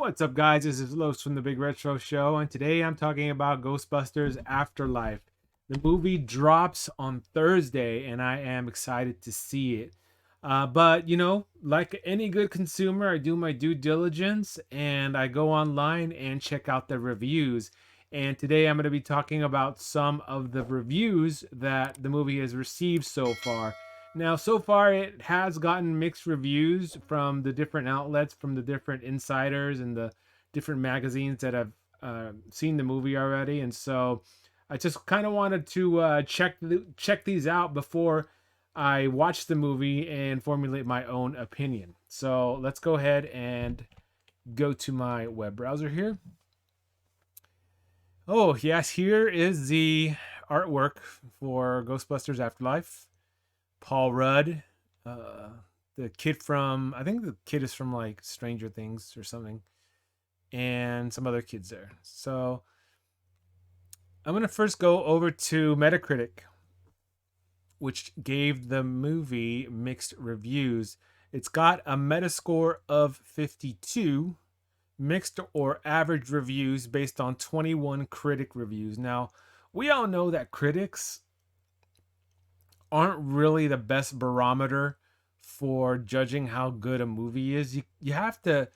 What's up, guys? This is Los from the Big Retro Show, and today I'm talking about Ghostbusters Afterlife. The movie drops on Thursday, and I am excited to see it. But, like any good consumer, I do my due diligence and I go online and check out the reviews. And today I'm going to be talking about some of the reviews that the movie has received so far. Now, so far, it has gotten mixed reviews from the different outlets, from the different insiders and the different magazines that have seen the movie already. And so I just kind of wanted to check these out before I watch the movie and formulate my own opinion. So let's go ahead and go to my web browser here. Oh, yes, here is the artwork for Ghostbusters Afterlife. Paul Rudd, the kid from, I think the kid is from like Stranger Things or something, and some other kids there. So I'm going to first go over to Metacritic, which gave the movie mixed reviews. It's got a Metascore of 52, mixed or average reviews based on 21 critic reviews. Now, we all know that critics aren't really the best barometer for judging how good a movie is. You have to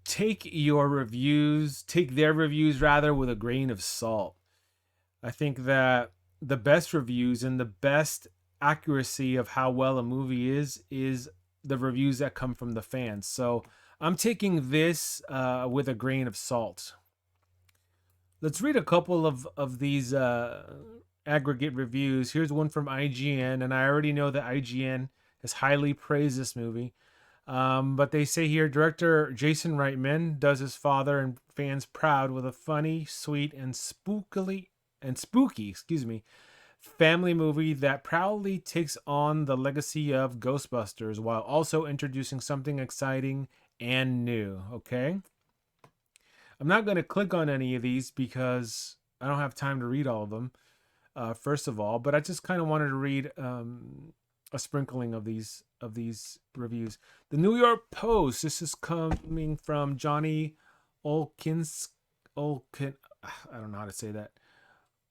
take their reviews rather, with a grain of salt. I think that the best reviews and the best accuracy of how well a movie is the reviews that come from the fans. So I'm taking this with a grain of salt. Let's read a couple of these aggregate reviews. Here's one from IGN, and I already know that IGN has highly praised this movie. But they say here, director Jason Reitman does his father and fans proud with a funny, sweet, and spooky, family movie that proudly takes on the legacy of Ghostbusters while also introducing something exciting and new. Okay, I'm not going to click on any of these because I don't have time to read all of them. First of all, but I just kind of wanted to read a sprinkling of these reviews. The New York Post. This is coming from Johnny I don't know how to say that.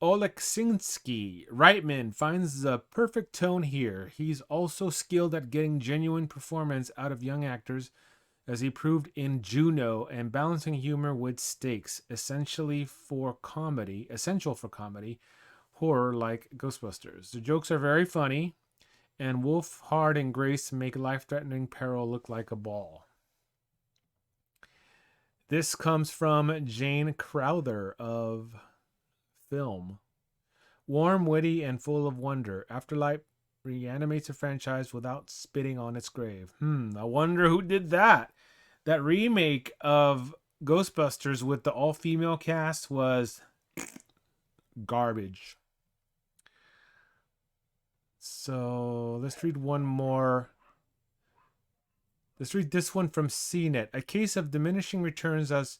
Oleksinski. Reitman finds the perfect tone here. He's also skilled at getting genuine performance out of young actors, as he proved in Juno, and balancing humor with stakes, essential for comedy, horror like Ghostbusters. The jokes are very funny, and Wolf, Hard, and Grace make life-threatening peril look like a ball. This comes from Jane Crowther of Film. Warm, witty, and full of wonder, Afterlife reanimates a franchise without spitting on its grave. I wonder who did that. That remake of Ghostbusters with the all-female cast was garbage. So let's read one more. Let's read this one from CNET. A case of diminishing returns as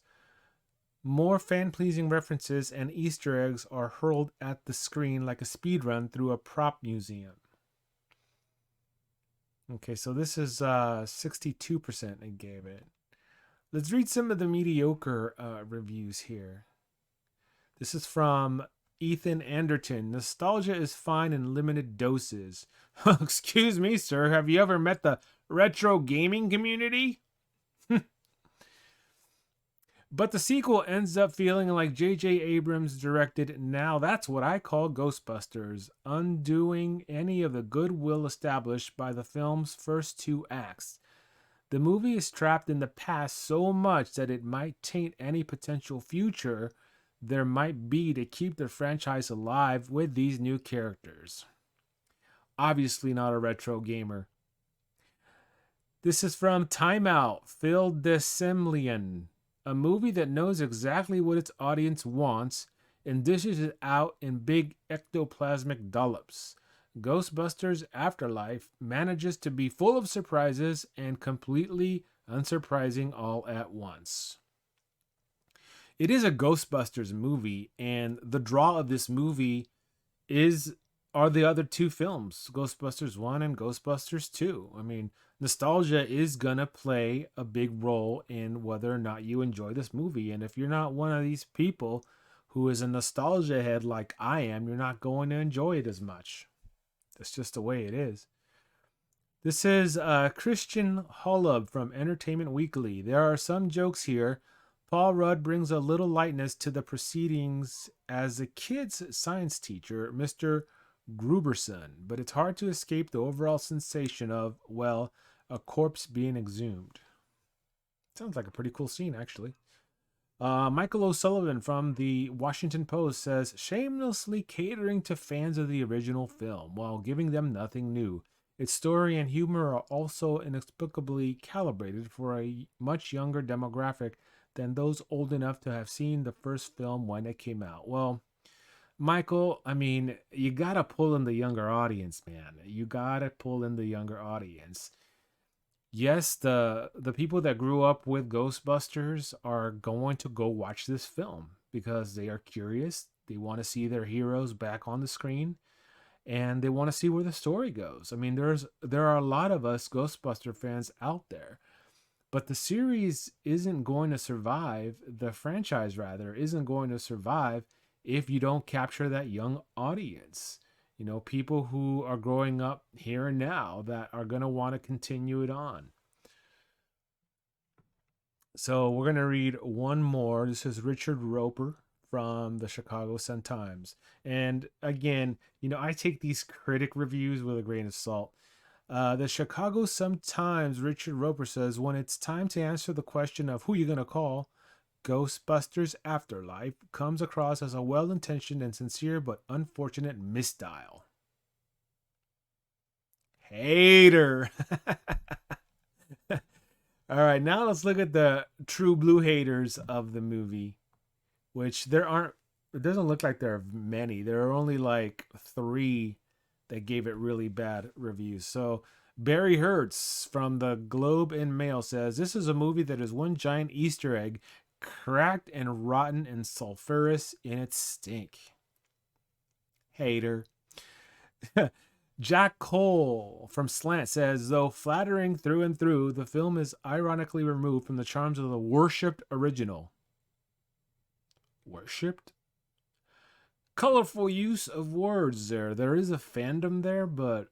more fan-pleasing references and Easter eggs are hurled at the screen like a speed run through a prop museum. Okay, so this is 62% I gave it. Let's read some of the mediocre reviews here. This is from Ethan Anderton. Nostalgia is fine in limited doses. Excuse me, sir. Have you ever met the retro gaming community? But the sequel ends up feeling like J.J. Abrams directed Now That's What I Call Ghostbusters, undoing any of the goodwill established by the film's first two acts. The movie is trapped in the past so much that it might taint any potential future there might be to keep the franchise alive with these new characters. Obviously not a retro gamer. This is from Time Out, Phil DeSimlian. A movie that knows exactly what its audience wants and dishes it out in big ectoplasmic dollops. Ghostbusters Afterlife manages to be full of surprises and completely unsurprising all at once. It is a Ghostbusters movie, and the draw of this movie is are the other two films, Ghostbusters 1 and Ghostbusters 2. I mean, nostalgia is going to play a big role in whether or not you enjoy this movie. And if you're not one of these people who is a nostalgia head like I am, you're not going to enjoy it as much. That's just the way it is. This is Christian Hollub from Entertainment Weekly. There are some jokes here. Paul Rudd brings a little lightness to the proceedings as a kid's science teacher, Mr. Gruberson, but it's hard to escape the overall sensation of, well, a corpse being exhumed. Sounds like a pretty cool scene, actually. Michael O'Sullivan from the Washington Post says, shamelessly catering to fans of the original film while giving them nothing new. Its story and humor are also inexplicably calibrated for a much younger demographic than those old enough to have seen the first film when it came out. Well, Michael, I mean, you gotta pull in the younger audience, man. You gotta pull in the younger audience. Yes, the people that grew up with Ghostbusters are going to go watch this film because they are curious. They want to see their heroes back on the screen and they want to see where the story goes. I mean, there are a lot of us Ghostbuster fans out there. But the series isn't going to survive, the franchise rather, isn't going to survive if you don't capture that young audience. You know, people who are growing up here and now that are going to want to continue it on. So we're going to read one more. This is Richard Roper from the Chicago Sun-Times. And again, you know, I take these critic reviews with a grain of salt. The Chicago Sun-Times, Richard Roper says, when it's time to answer the question of who you're going to call, Ghostbusters Afterlife comes across as a well-intentioned and sincere but unfortunate misdial. Hater. All right, now let's look at the true blue haters of the movie, which there aren't, it doesn't look like there are many. There are only like 3 that gave it really bad reviews. So Barry Hertz from the Globe and Mail says, this is a movie that is one giant Easter egg, cracked and rotten and sulfurous in its stink. Hater. Jack Cole from Slant says, though flattering through and through, the film is ironically removed from the charms of the worshipped original. Worshipped? Colorful use of words there. There is a fandom there, but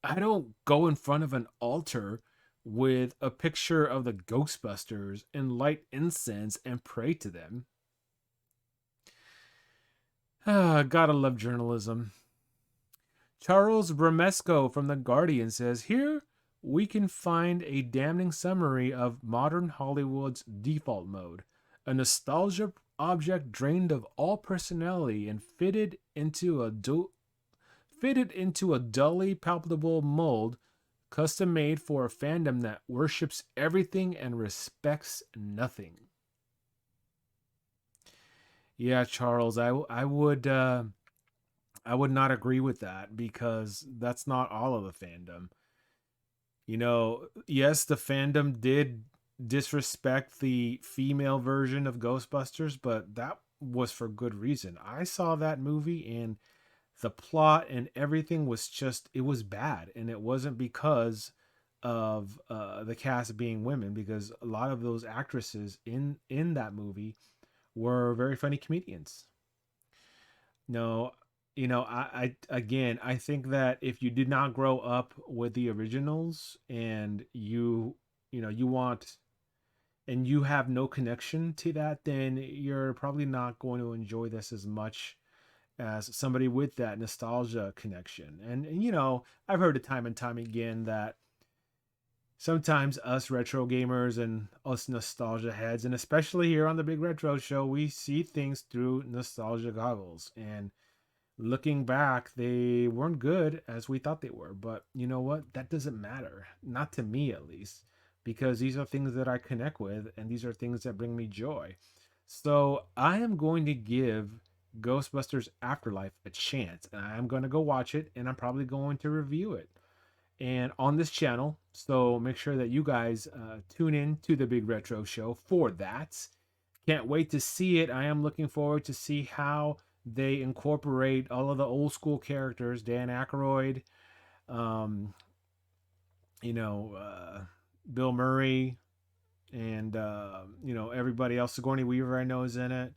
I don't go in front of an altar with a picture of the Ghostbusters and light incense and pray to them. Gotta love journalism. Charles Bramesco from The Guardian says, here we can find a damning summary of modern Hollywood's default mode. A nostalgia object drained of all personality and fitted into a dully palpable mold custom made for a fandom that worships everything and respects nothing. Yeah, Charles, I would not agree with that because that's not all of the fandom. You know, yes, the fandom did disrespect the female version of Ghostbusters, but that was for good reason. I saw that movie and the plot and everything was just, it was bad. And it wasn't because of the cast being women, because a lot of those actresses in that movie were very funny comedians. No, you know, again, I think that if you did not grow up with the originals and you know, you want and you have no connection to that, then you're probably not going to enjoy this as much as somebody with that nostalgia connection. And you know, I've heard it time and time again that sometimes us retro gamers and us nostalgia heads, and especially here on the Big Retro Show, we see things through nostalgia goggles. And looking back, they weren't good as we thought they were. But you know what? That doesn't matter. Not to me, at least, because these are things that I connect with and these are things that bring me joy. So I am going to give Ghostbusters Afterlife a chance. And I'm going to go watch it and I'm probably going to review it and on this channel. So make sure that you guys tune in to the Big Retro Show for that. Can't wait to see it. I am looking forward to see how they incorporate all of the old school characters, Dan Aykroyd, um, you know, Bill Murray, and everybody else. Sigourney Weaver, I know, is in it.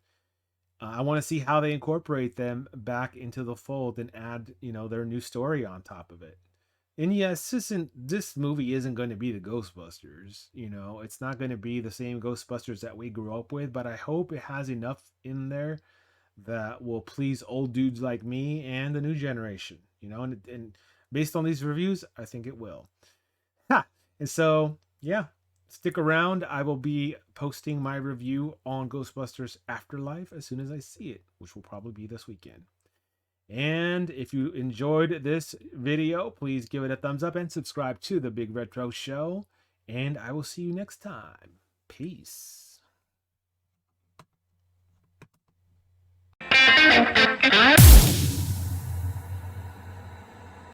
I want to see how they incorporate them back into the fold and add, their new story on top of it. And yes, this movie isn't going to be the Ghostbusters. It's not going to be the same Ghostbusters that we grew up with. But I hope it has enough in there that will please old dudes like me and the new generation. And based on these reviews, I think it will. Ha! And so, yeah, stick around. I will be posting my review on Ghostbusters Afterlife as soon as I see it, which will probably be this weekend. And if you enjoyed this video, please give it a thumbs up and subscribe to the Big Retro Show. And I will see you next time. Peace.